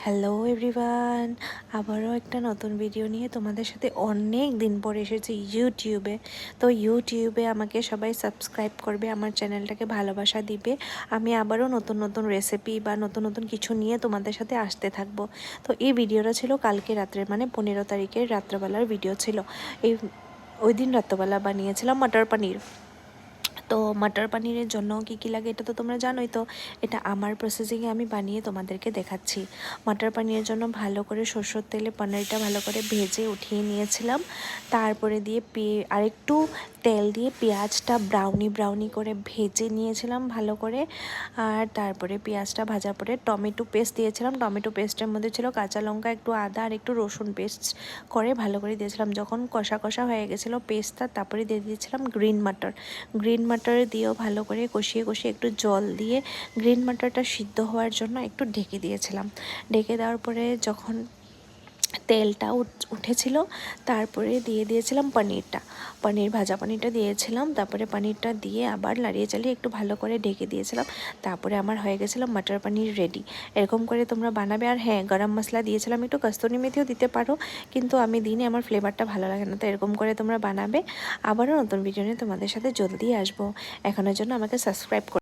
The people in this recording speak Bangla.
হ্যালো এভরিওয়ান, আবারও একটা নতুন ভিডিও নিয়ে তোমাদের সাথে অনেক দিন পরে এসেছি ইউটিউবে। তো ইউটিউবে আমাকে সবাই সাবস্ক্রাইব করবে, আমার চ্যানেলটাকে ভালোবাসা দিবে। আমি আবারও নতুন নতুন রেসিপি বা নতুন নতুন কিছু নিয়ে তোমাদের সাথে আসতে থাকবো। তো এই ভিডিওটা ছিল কালকে রাত্রের, মানে 15 তারিখের রাত্রেবেলার ভিডিও ছিল। ওই দিন রাত্রেবেলা বানিয়েছিলাম মটর পনির। তো মটর পনিরের জন্য কী লাগে এটা তো তোমরা জানোই। তো এটা আমার প্রসেসিংয়ে আমি বানিয়ে তোমাদেরকে দেখাচ্ছি। মটর পনিরের জন্য ভালো করে সরষের তেলে পনিরটা ভালো করে ভেজে উঠিয়ে নিয়েছিলাম। তারপরে দিয়ে আরেকটু তেল দিয়ে পেঁয়াজটা ব্রাউনি করে ভেজে নিয়েছিলাম ভালো করে। আর তারপরে পেঁয়াজটা ভাজার পরে টমেটো পেস্ট দিয়েছিলাম। টমেটো পেস্টের মধ্যে ছিল কাঁচা লঙ্কা, একটু আদা আর একটু রসুন পেস্ট করে ভালো করে দিয়েছিলাম। যখন কষা কষা হয়ে গেছিলো পেস্টটা, তারপরে দিয়ে দিয়েছিলাম গ্রিন মাটার দিয়েও ভালো করে কষিয়ে একটু জল দিয়ে গ্রিন মাটারটা সিদ্ধ হওয়ার জন্য একটু ঢেকে দিয়েছিলাম। ঢেকে দেওয়ার পরে যখন তেলটা উঠেছিল তারপরে দিয়ে দিয়েছিলাম ভাজা পনিরটা দিয়েছিলাম। তারপরে পনিরটা দিয়ে আবার নাড়িয়ে চালিয়ে একটু ভালো করে ঢেকে দিয়েছিলাম। তারপরে আমার হয়ে গেছিলো মটর পনির রেডি। এরকম করে তোমরা বানাবে। আর হ্যাঁ, গরম মশলা দিয়েছিলাম, একটু কস্তুরি মেথিও দিতে পারো, কিন্তু আমি দিনে আমার ফ্লেভারটা ভালো লাগে না। তো এরকম করে তোমরা বানাবে। আবারও নতুন ভিডিও নিয়ে তোমাদের সাথে জলদি আসবো। এখনের জন্য আমাকে সাবস্ক্রাইব